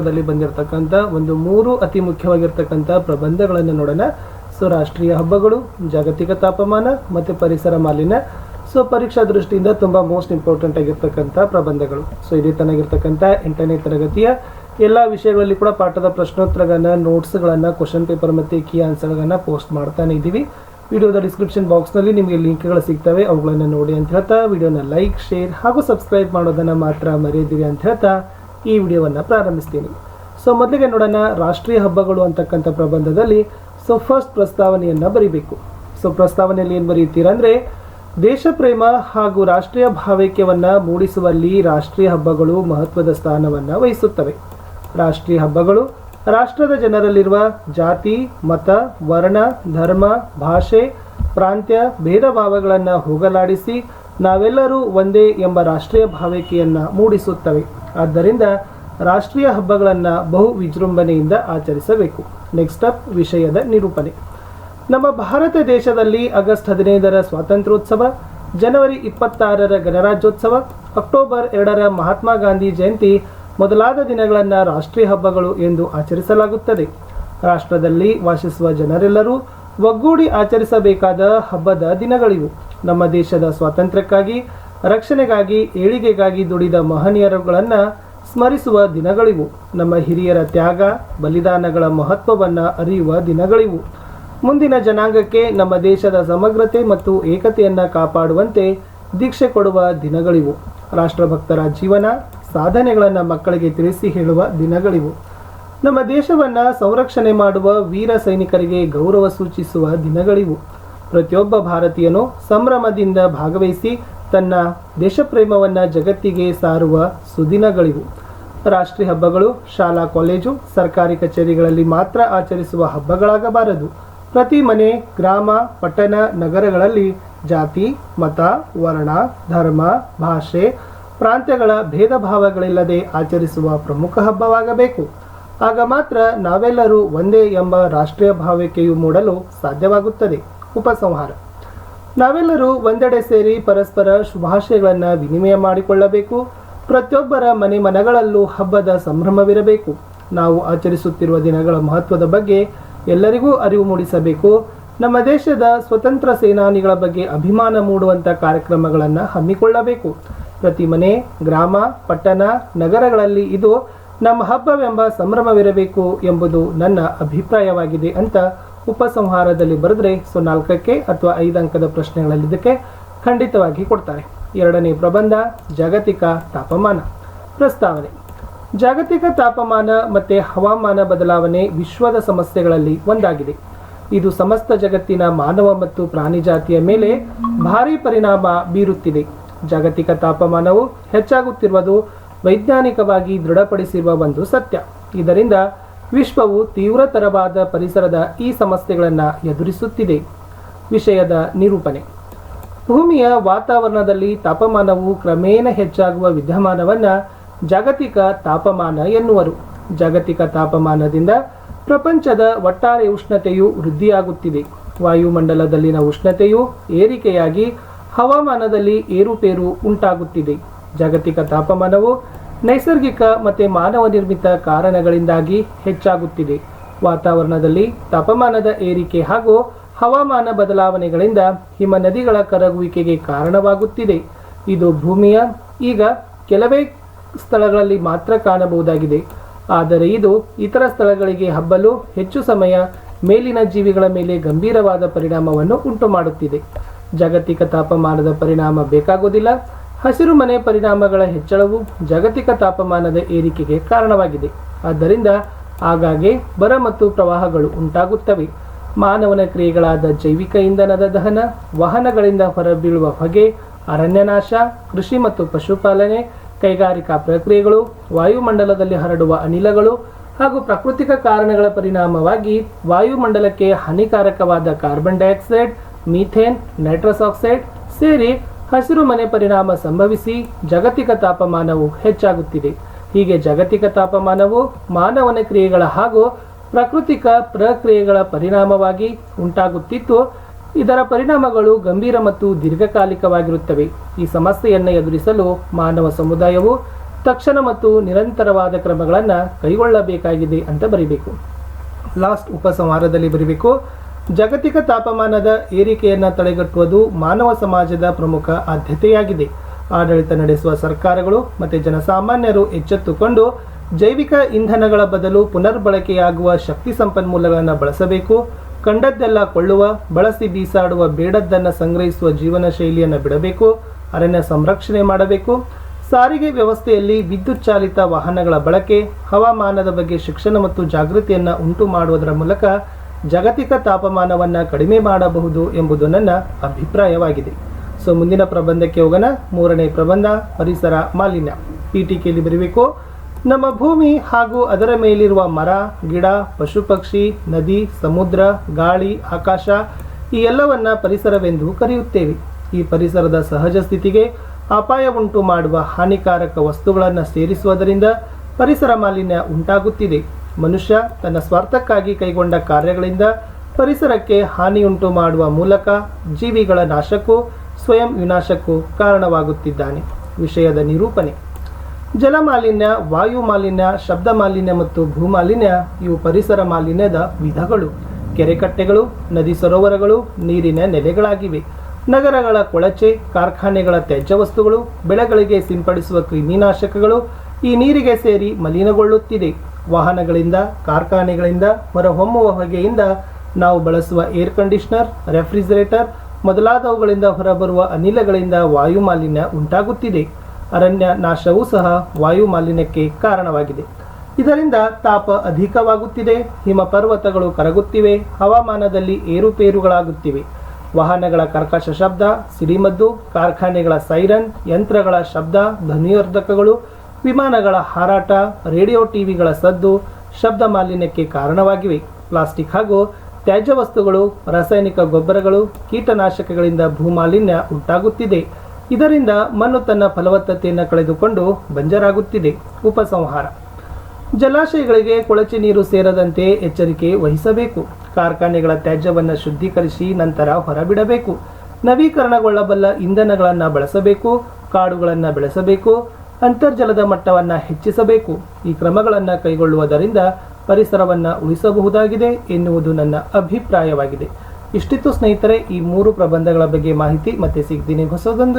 ದಲ್ಲಿ ಬಂದಿರತಕ್ಕಂತ ಒಂದು 3 ಅತಿ ಮುಖ್ಯವಾಗಿರತಕ್ಕಂತ ಪ್ರಬಂಧಗಳನ್ನು ನೋಡೋಣ. ಸೊ ರಾಷ್ಟ್ರೀಯ ಹಬ್ಬಗಳು, ಜಾಗತಿಕ ತಾಪಮಾನ ಮತ್ತು ಪರಿಸರ ಮಾಲಿನ್ಯ. ಸೊ ಪರೀಕ್ಷಾ ದೃಷ್ಟಿಯಿಂದ ತುಂಬಾ ಮೋಸ್ಟ್ ಇಂಪಾರ್ಟೆಂಟ್ ಆಗಿರ್ತಕ್ಕಂಥ ಪ್ರಬಂಧಗಳು. ಸೊ ಇದೇ ತನಗಿರ್ತಕ್ಕಂಥ 8ನೇ ತರಗತಿಯ ಎಲ್ಲ ವಿಷಯಗಳಲ್ಲಿ ಕೂಡ ಪಾಠದ ಪ್ರಶ್ನೋತ್ತರಗಳನ್ನ, ನೋಟ್ಸ್ಗಳನ್ನ, ಕ್ವಶನ್ ಪೇಪರ್ ಮತ್ತು ಕೀ ಆನ್ಸರ್ಗಳನ್ನ ಪೋಸ್ಟ್ ಮಾಡ್ತಾನೆ ಇದ್ದೀವಿ. ವಿಡಿಯೋದ ಡಿಸ್ಕ್ರಿಪ್ಷನ್ ಬಾಕ್ಸ್ನಲ್ಲಿ ನಿಮಗೆ ಲಿಂಕ್ಗಳು ಸಿಗ್ತವೆ, ಅವುಗಳನ್ನು ನೋಡಿ ಅಂತ ಹೇಳ್ತಾ ವಿಡಿಯೋನ ಲೈಕ್, ಶೇರ್ ಹಾಗೂ ಸಬ್ಸ್ಕ್ರೈಬ್ ಮಾಡೋದನ್ನು ಮಾತ್ರ ಮರೆಯದಿರಿ ಅಂತ ಹೇಳ್ತಾ ಈ ವಿಡಿಯೋವನ್ನು ಪ್ರಾರಂಭಿಸ್ತೀನಿ. ಸೊ ಮೊದಲಿಗೆ ನೋಡೋಣ ರಾಷ್ಟ್ರೀಯ ಹಬ್ಬಗಳು ಅಂತಕ್ಕಂಥ ಪ್ರಬಂಧದಲ್ಲಿ. ಸೊ ಫಸ್ಟ್ ಪ್ರಸ್ತಾವನೆಯನ್ನು ಬರೀಬೇಕು. ಸೊ ಪ್ರಸ್ತಾವನೆಯಲ್ಲಿ ಏನು ಬರೀತೀರಾ ಅಂದರೆ, ದೇಶ ಪ್ರೇಮ ಹಾಗೂ ರಾಷ್ಟ್ರೀಯ ಭಾವೈಕ್ಯವನ್ನು ಮೂಡಿಸುವಲ್ಲಿ ರಾಷ್ಟ್ರೀಯ ಹಬ್ಬಗಳು ಮಹತ್ವದ ಸ್ಥಾನವನ್ನು ವಹಿಸುತ್ತವೆ. ರಾಷ್ಟ್ರೀಯ ಹಬ್ಬಗಳು ರಾಷ್ಟ್ರದ ಜನರಲ್ಲಿರುವ ಜಾತಿ, ಮತ, ವರ್ಣ, ಧರ್ಮ, ಭಾಷೆ, ಪ್ರಾಂತ್ಯ ಭೇದ ಭಾವಗಳನ್ನು ಹೋಗಲಾಡಿಸಿ ನಾವೆಲ್ಲರೂ ಒಂದೇ ಎಂಬ ರಾಷ್ಟ್ರೀಯ ಭಾವೈಕ್ಯವನ್ನು ಮೂಡಿಸುತ್ತವೆ. ಆದ್ದರಿಂದ ರಾಷ್ಟ್ರೀಯ ಹಬ್ಬಗಳನ್ನು ಬಹು ವಿಜೃಂಭಣೆಯಿಂದ ಆಚರಿಸಬೇಕು. ನೆಕ್ಸ್ಟ್ ಅಪ್ ವಿಷಯದ ನಿರೂಪಣೆ. ನಮ್ಮ ಭಾರತ ದೇಶದಲ್ಲಿ ಆಗಸ್ಟ್ 15ರ ಸ್ವಾತಂತ್ರ್ಯೋತ್ಸವ, ಜನವರಿ 26ರ ಗಣರಾಜ್ಯೋತ್ಸವ, ಅಕ್ಟೋಬರ್ 2ರ ಮಹಾತ್ಮ ಗಾಂಧಿ ಜಯಂತಿ ಮೊದಲಾದ ದಿನಗಳನ್ನು ರಾಷ್ಟ್ರೀಯ ಹಬ್ಬಗಳು ಎಂದು ಆಚರಿಸಲಾಗುತ್ತದೆ. ರಾಷ್ಟ್ರದಲ್ಲಿ ವಾಸಿಸುವ ಜನರೆಲ್ಲರೂ ಒಗ್ಗೂಡಿ ಆಚರಿಸಬೇಕಾದ ಹಬ್ಬದ ದಿನಗಳಿವು. ನಮ್ಮ ದೇಶದ ಸ್ವಾತಂತ್ರ್ಯಕ್ಕಾಗಿ, ರಕ್ಷಣೆಗಾಗಿ, ಏಳಿಗೆಗಾಗಿ ದುಡಿದ ಮಹನೀಯರುಗಳನ್ನು ಸ್ಮರಿಸುವ ದಿನಗಳಿವು. ನಮ್ಮ ಹಿರಿಯರ ತ್ಯಾಗ, ಬಲಿದಾನಗಳ ಮಹತ್ವವನ್ನು ಅರಿಯುವ ದಿನಗಳಿವು. ಮುಂದಿನ ಜನಾಂಗಕ್ಕೆ ನಮ್ಮ ದೇಶದ ಸಮಗ್ರತೆ ಮತ್ತು ಏಕತೆಯನ್ನು ಕಾಪಾಡುವಂತೆ ದೀಕ್ಷೆ ಕೊಡುವ ದಿನಗಳಿವು. ರಾಷ್ಟ್ರಭಕ್ತರ ಜೀವನ ಸಾಧನೆಗಳನ್ನು ಮಕ್ಕಳಿಗೆ ತಿಳಿಸಿ ಹೇಳುವ ದಿನಗಳಿವು. ನಮ್ಮ ದೇಶವನ್ನು ಸಂರಕ್ಷಣೆ ಮಾಡುವ ವೀರ ಸೈನಿಕರಿಗೆ ಗೌರವ ಸೂಚಿಸುವ ದಿನಗಳಿವು. ಪ್ರತಿಯೊಬ್ಬ ಭಾರತೀಯನು ಸಂಭ್ರಮದಿಂದ ಭಾಗವಹಿಸಿ ತನ್ನ ದೇಶಪ್ರೇಮವನ್ನು ಜಗತ್ತಿಗೆ ಸಾರುವ ಸುದಿನಗಳಿವು. ರಾಷ್ಟ್ರೀಯ ಹಬ್ಬಗಳು ಶಾಲಾ, ಕಾಲೇಜು, ಸರ್ಕಾರಿ ಕಚೇರಿಗಳಲ್ಲಿ ಮಾತ್ರ ಆಚರಿಸುವ ಹಬ್ಬಗಳಾಗಬಾರದು. ಪ್ರತಿ ಮನೆ, ಗ್ರಾಮ, ಪಟ್ಟಣ, ನಗರಗಳಲ್ಲಿ ಜಾತಿ, ಮತ, ವರ್ಣ, ಧರ್ಮ, ಭಾಷೆ, ಪ್ರಾಂತ್ಯಗಳ ಭೇದ ಭಾವಗಳಿಲ್ಲದೆ ಆಚರಿಸುವ ಪ್ರಮುಖ ಹಬ್ಬವಾಗಬೇಕು. ಆಗ ಮಾತ್ರ ನಾವೆಲ್ಲರೂ ಒಂದೇ ಎಂಬ ರಾಷ್ಟ್ರೀಯ ಭಾವೈಕ್ಯೆಯು ಮೂಡಲು ಸಾಧ್ಯವಾಗುತ್ತದೆ. ಉಪಸಂಹಾರ. ನಾವೆಲ್ಲರೂ ಒಂದೆಡೆ ಸೇರಿ ಪರಸ್ಪರ ಶುಭಾಶಯಗಳನ್ನು ವಿನಿಮಯ ಮಾಡಿಕೊಳ್ಳಬೇಕು. ಪ್ರತಿಯೊಬ್ಬರ ಮನೆ ಮನಗಳಲ್ಲೂ ಹಬ್ಬದ ಸಂಭ್ರಮವಿರಬೇಕು. ನಾವು ಆಚರಿಸುತ್ತಿರುವ ದಿನಗಳ ಮಹತ್ವದ ಬಗ್ಗೆ ಎಲ್ಲರಿಗೂ ಅರಿವು ಮೂಡಿಸಬೇಕು. ನಮ್ಮ ದೇಶದ ಸ್ವತಂತ್ರ ಸೇನಾನಿಗಳ ಬಗ್ಗೆ ಅಭಿಮಾನ ಮೂಡುವಂಥ ಕಾರ್ಯಕ್ರಮಗಳನ್ನು ಹಮ್ಮಿಕೊಳ್ಳಬೇಕು. ಪ್ರತಿ ಮನೆ, ಗ್ರಾಮ, ಪಟ್ಟಣ, ನಗರಗಳಲ್ಲಿ ಇದು ನಮ್ಮ ಹಬ್ಬವೆಂಬ ಸಂಭ್ರಮವಿರಬೇಕು ಎಂಬುದು ನನ್ನ ಅಭಿಪ್ರಾಯವಾಗಿದೆ ಅಂತ ಉಪಸಂಹಾರದಲ್ಲಿ ಬರೆದ್ರೆ 4ಕ್ಕೆ ಅಥವಾ 5 ಅಂಕದ ಪ್ರಶ್ನೆಗಳಲ್ಲಿ ಇದಕ್ಕೆ ಖಂಡಿತವಾಗಿ ಕೊಡ್ತಾರೆ. 2ನೇ ಪ್ರಬಂಧ ಜಾಗತಿಕ ತಾಪಮಾನ. ಪ್ರಸ್ತಾವನೆ. ಜಾಗತಿಕ ತಾಪಮಾನ ಮತ್ತು ಹವಾಮಾನ ಬದಲಾವಣೆ ವಿಶ್ವದ ಸಮಸ್ಯೆಗಳಲ್ಲಿ ಒಂದಾಗಿದೆ. ಇದು ಸಮಸ್ತ ಜಗತ್ತಿನ ಮಾನವ ಮತ್ತು ಪ್ರಾಣಿ ಜಾತಿಯ ಮೇಲೆ ಭಾರೀ ಪರಿಣಾಮ ಬೀರುತ್ತಿದೆ. ಜಾಗತಿಕ ತಾಪಮಾನವು ಹೆಚ್ಚಾಗುತ್ತಿರುವುದು ವೈಜ್ಞಾನಿಕವಾಗಿ ದೃಢಪಡಿಸಿರುವ ಒಂದು ಸತ್ಯ. ಇದರಿಂದ ವಿಶ್ವವು ತೀವ್ರತರವಾದ ಪರಿಸರದ ಈ ಸಮಸ್ಯೆಗಳನ್ನು ಎದುರಿಸುತ್ತಿದೆ. ವಿಷಯದ ನಿರೂಪಣೆ. ಭೂಮಿಯ ವಾತಾವರಣದಲ್ಲಿ ತಾಪಮಾನವು ಕ್ರಮೇಣ ಹೆಚ್ಚಾಗುವ ವಿದ್ಯಮಾನವನ್ನು ಜಾಗತಿಕ ತಾಪಮಾನ ಎನ್ನುವರು. ಜಾಗತಿಕ ತಾಪಮಾನದಿಂದ ಪ್ರಪಂಚದ ಒಟ್ಟಾರೆ ಉಷ್ಣತೆಯು ವೃದ್ಧಿಯಾಗುತ್ತಿದೆ. ವಾಯುಮಂಡಲದಲ್ಲಿನ ಉಷ್ಣತೆಯು ಏರಿಕೆಯಾಗಿ ಹವಾಮಾನದಲ್ಲಿ ಏರುಪೇರು ಉಂಟಾಗುತ್ತಿದೆ. ಜಾಗತಿಕ ತಾಪಮಾನವು ನೈಸರ್ಗಿಕ ಮತ್ತು ಮಾನವ ನಿರ್ಮಿತ ಕಾರಣಗಳಿಂದಾಗಿ ಹೆಚ್ಚಾಗುತ್ತಿದೆ. ವಾತಾವರಣದಲ್ಲಿ ತಾಪಮಾನದ ಏರಿಕೆ ಹಾಗೂ ಹವಾಮಾನ ಬದಲಾವಣೆಗಳಿಂದ ಹಿಮನದಿಗಳ ಕರಗುವಿಕೆಗೆ ಕಾರಣವಾಗುತ್ತಿದೆ. ಇದು ಭೂಮಿಯ ಈಗ ಕೆಲವೇ ಸ್ಥಳಗಳಲ್ಲಿ ಮಾತ್ರ ಕಾಣಬಹುದಾಗಿದೆ. ಆದರೆ ಇದು ಇತರ ಸ್ಥಳಗಳಿಗೆ ಹಬ್ಬಲು ಹೆಚ್ಚು ಸಮಯ ಮೇಲಿನ ಜೀವಿಗಳ ಮೇಲೆ ಗಂಭೀರವಾದ ಪರಿಣಾಮವನ್ನು ಉಂಟುಮಾಡುತ್ತಿದೆ. ಜಾಗತಿಕ ತಾಪಮಾನದ ಪರಿಣಾಮ ಬೇಕಾಗುವುದಿಲ್ಲ. ಹಸಿರು ಮನೆ ಪರಿಣಾಮಗಳ ಹೆಚ್ಚಳವು ಜಾಗತಿಕ ತಾಪಮಾನದ ಏರಿಕೆಗೆ ಕಾರಣವಾಗಿದೆ. ಆದ್ದರಿಂದ ಆಗಾಗ್ಗೆ ಬರ ಮತ್ತು ಪ್ರವಾಹಗಳು ಉಂಟಾಗುತ್ತವೆ. ಮಾನವನ ಕ್ರಿಯೆಗಳಾದ ಜೈವಿಕ ಇಂಧನದ ದಹನ, ವಾಹನಗಳಿಂದ ಹೊರಬೀಳುವ ಹೊಗೆ, ಅರಣ್ಯನಾಶ, ಕೃಷಿ ಮತ್ತು ಪಶುಪಾಲನೆ, ಕೈಗಾರಿಕಾ ಪ್ರಕ್ರಿಯೆಗಳು, ವಾಯುಮಂಡಲದಲ್ಲಿ ಹರಡುವ ಅನಿಲಗಳು ಹಾಗೂ ಪ್ರಾಕೃತಿಕ ಕಾರಣಗಳ ಪರಿಣಾಮವಾಗಿ ವಾಯುಮಂಡಲಕ್ಕೆ ಹಾನಿಕಾರಕವಾದ carbon dioxide, methane, nitrous oxide ಸೇರಿ ಹಸಿರು ಮನೆ ಪರಿಣಾಮ ಸಂಭವಿಸಿ ಜಾಗತಿಕ ತಾಪಮಾನವು ಹೆಚ್ಚಾಗುತ್ತಿದೆ. ಹೀಗೆ ಜಾಗತಿಕ ತಾಪಮಾನವು ಮಾನವನ ಕ್ರಿಯೆಗಳ ಹಾಗೂ ಪ್ರಾಕೃತಿಕ ಪ್ರಕ್ರಿಯೆಗಳ ಪರಿಣಾಮವಾಗಿ ಉಂಟಾಗುತ್ತಿದ್ದು ಇದರ ಪರಿಣಾಮಗಳು ಗಂಭೀರ ಮತ್ತು ದೀರ್ಘಕಾಲಿಕವಾಗಿರುತ್ತವೆ. ಈ ಸಮಸ್ಯೆಯನ್ನು ಎದುರಿಸಲು ಮಾನವ ಸಮುದಾಯವು ತಕ್ಷಣ ಮತ್ತು ನಿರಂತರವಾದ ಕ್ರಮಗಳನ್ನು ಕೈಗೊಳ್ಳಬೇಕಾಗಿದೆ ಅಂತ ಬರೀಬೇಕು. ಲಾಸ್ಟ್ ಉಪಸಂಹಾರದಲ್ಲಿ ಬರೀಬೇಕು, ಜಾಗತಿಕ ತಾಪಮಾನದ ಏರಿಕೆಯನ್ನು ತಡೆಗಟ್ಟುವುದು ಮಾನವ ಸಮಾಜದ ಪ್ರಮುಖ ಆದ್ಯತೆಯಾಗಿದೆ. ಆಡಳಿತ ನಡೆಸುವ ಸರ್ಕಾರಗಳು ಮತ್ತು ಜನಸಾಮಾನ್ಯರು ಎಚ್ಚೆತ್ತುಕೊಂಡು ಜೈವಿಕ ಇಂಧನಗಳ ಬದಲು ಪುನರ್ಬಳಕೆಯಾಗುವ ಶಕ್ತಿ ಸಂಪನ್ಮೂಲಗಳನ್ನು ಬಳಸಬೇಕು. ಕಂಡದ್ದೆಲ್ಲ ಕೊಳ್ಳುವ, ಬಳಸಿ ಬೀಸಾಡುವ, ಬೇಡದ್ದನ್ನು ಸಂಗ್ರಹಿಸುವ ಜೀವನ ಶೈಲಿಯನ್ನು ಬಿಡಬೇಕು. ಅರಣ್ಯ ಸಂರಕ್ಷಣೆ ಮಾಡಬೇಕು. ಸಾರಿಗೆ ವ್ಯವಸ್ಥೆಯಲ್ಲಿ ವಿದ್ಯುತ್ ಚಾಲಿತ ವಾಹನಗಳ ಬಳಕೆ, ಹವಾಮಾನದ ಬಗ್ಗೆ ಶಿಕ್ಷಣ ಮತ್ತು ಜಾಗೃತಿಯನ್ನು ಉಂಟು ಮಾಡುವುದರ ಮೂಲಕ ಜಾಗತಿಕ ತಾಪಮಾನವನ್ನು ಕಡಿಮೆ ಮಾಡಬಹುದು ಎಂಬುದು ನನ್ನ ಅಭಿಪ್ರಾಯವಾಗಿದೆ. ಸೊ ಮುಂದಿನ ಪ್ರಬಂಧಕ್ಕೆ ಹೋಗೋಣ. 3ನೇ ಪ್ರಬಂಧ, ಪರಿಸರ ಮಾಲಿನ್ಯ. ಪೀಠಿಕೆಯಲ್ಲಿ ಬರೀಬೇಕು, ನಮ್ಮ ಭೂಮಿ ಹಾಗೂ ಅದರ ಮೇಲಿರುವ ಮರ, ಗಿಡ, ಪಶು ಪಕ್ಷಿ, ನದಿ, ಸಮುದ್ರ, ಗಾಳಿ, ಆಕಾಶ ಈ ಎಲ್ಲವನ್ನ ಪರಿಸರವೆಂದು ಕರೆಯುತ್ತೇವೆ. ಈ ಪರಿಸರದ ಸಹಜ ಸ್ಥಿತಿಗೆ ಅಪಾಯ ಉಂಟು ಮಾಡುವ ಹಾನಿಕಾರಕ ವಸ್ತುಗಳನ್ನು ಸೇರಿಸುವುದರಿಂದ ಪರಿಸರ ಮಾಲಿನ್ಯ ಉಂಟಾಗುತ್ತಿದೆ. ಮನುಷ್ಯ ತನ್ನ ಸ್ವಾರ್ಥಕ್ಕಾಗಿ ಕೈಗೊಂಡ ಕಾರ್ಯಗಳಿಂದ ಪರಿಸರಕ್ಕೆ ಹಾನಿಯುಂಟು ಮಾಡುವ ಮೂಲಕ ಜೀವಿಗಳ ನಾಶಕ್ಕೂ ಸ್ವಯಂ ವಿನಾಶಕ್ಕೂ ಕಾರಣವಾಗುತ್ತಿದ್ದಾನೆ. ವಿಷಯದ ನಿರೂಪಣೆ. ಜಲ ಮಾಲಿನ್ಯ, ವಾಯು ಮಾಲಿನ್ಯ, ಶಬ್ದ ಮಾಲಿನ್ಯ ಮತ್ತು ಭೂಮಾಲಿನ್ಯ ಇವು ಪರಿಸರ ಮಾಲಿನ್ಯದ ವಿಧಗಳು. ಕೆರೆಕಟ್ಟೆಗಳು, ನದಿ ಸರೋವರಗಳು ನೀರಿನ ನೆಲೆಗಳಾಗಿವೆ. ನಗರಗಳ ಕೊಳಚೆ, ಕಾರ್ಖಾನೆಗಳ ತ್ಯಾಜ್ಯ ವಸ್ತುಗಳು, ಬೆಳೆಗಳಿಗೆ ಸಿಂಪಡಿಸುವ ಕ್ರಿಮಿನಾಶಕಗಳು ಈ ನೀರಿಗೆ ಸೇರಿ ಮಲಿನಗೊಳ್ಳುತ್ತಿದೆ. ವಾಹನಗಳಿಂದ, ಕಾರ್ಖಾನೆಗಳಿಂದ ಹೊರಹೊಮ್ಮುವ ಹೊಗೆಯಿಂದ, ನಾವು ಬಳಸುವ ಏರ್ ಕಂಡೀಷನರ್, ರೆಫ್ರಿಜರೇಟರ್ ಮೊದಲಾದವುಗಳಿಂದ ಹೊರಬರುವ ಅನಿಲಗಳಿಂದ ವಾಯು ಮಾಲಿನ್ಯ ಉಂಟಾಗುತ್ತಿದೆ. ಅರಣ್ಯ ನಾಶವೂ ಸಹ ವಾಯು ಮಾಲಿನ್ಯಕ್ಕೆ ಕಾರಣವಾಗಿದೆ. ಇದರಿಂದ ತಾಪ ಅಧಿಕವಾಗುತ್ತಿದೆ, ಹಿಮ ಪರ್ವತಗಳು ಕರಗುತ್ತಿವೆ, ಹವಾಮಾನದಲ್ಲಿ ಏರುಪೇರುಗಳಾಗುತ್ತಿವೆ. ವಾಹನಗಳ ಕರ್ಕಶ ಶಬ್ದ, ಸಿಡಿಮದ್ದು, ಕಾರ್ಖಾನೆಗಳ ಸೈರನ್, ಯಂತ್ರಗಳ ಶಬ್ದ, ಧ್ವನಿವರ್ಧಕಗಳು, ವಿಮಾನಗಳ ಹಾರಾಟ, ರೇಡಿಯೋ ಟಿವಿಗಳ ಸದ್ದು ಶಬ್ದ ಮಾಲಿನ್ಯಕ್ಕೆ ಕಾರಣವಾಗಿವೆ. ಪ್ಲಾಸ್ಟಿಕ್ ಹಾಗೂ ತ್ಯಾಜ್ಯ ವಸ್ತುಗಳು, ರಾಸಾಯನಿಕ ಗೊಬ್ಬರಗಳು, ಕೀಟನಾಶಕಗಳಿಂದ ಭೂಮಾಲಿನ್ಯ ಉಂಟಾಗುತ್ತಿದೆ. ಇದರಿಂದ ಮಣ್ಣು ತನ್ನ ಫಲವತ್ತತೆಯನ್ನು ಕಳೆದುಕೊಂಡು ಬಂಜರಾಗುತ್ತಿದೆ. ಉಪಸಂಹಾರ. ಜಲಾಶಯಗಳಿಗೆ ಕೊಳಚೆ ನೀರು ಸೇರದಂತೆ ಎಚ್ಚರಿಕೆ ವಹಿಸಬೇಕು. ಕಾರ್ಖಾನೆಗಳ ತ್ಯಾಜ್ಯವನ್ನು ಶುದ್ಧೀಕರಿಸಿ ನಂತರ ಹೊರಬಿಡಬೇಕು. ನವೀಕರಣಗೊಳ್ಳಬಲ್ಲ ಇಂಧನಗಳನ್ನು ಬಳಸಬೇಕು. ಕಾಡುಗಳನ್ನು ಬೆಳೆಸಬೇಕು. ಅಂತರ್ಜಲದ ಮಟ್ಟವನ್ನು ಹೆಚ್ಚಿಸಬೇಕು. ಈ ಕ್ರಮಗಳನ್ನು ಕೈಗೊಳ್ಳುವುದರಿಂದ ಪರಿಸರವನ್ನು ಉಳಿಸಬಹುದಾಗಿದೆ ಎನ್ನುವುದು ನನ್ನ ಅಭಿಪ್ರಾಯವಾಗಿದೆ. ಇಷ್ಟಿತ್ತು ಸ್ನೇಹಿತರೆ ಈ 3 ಪ್ರಬಂಧಗಳ ಬಗ್ಗೆ ಮಾಹಿತಿ. ಮತ್ತೆ ಸಿಗ್ತೀನಿ ಹೊಸದೊಂದು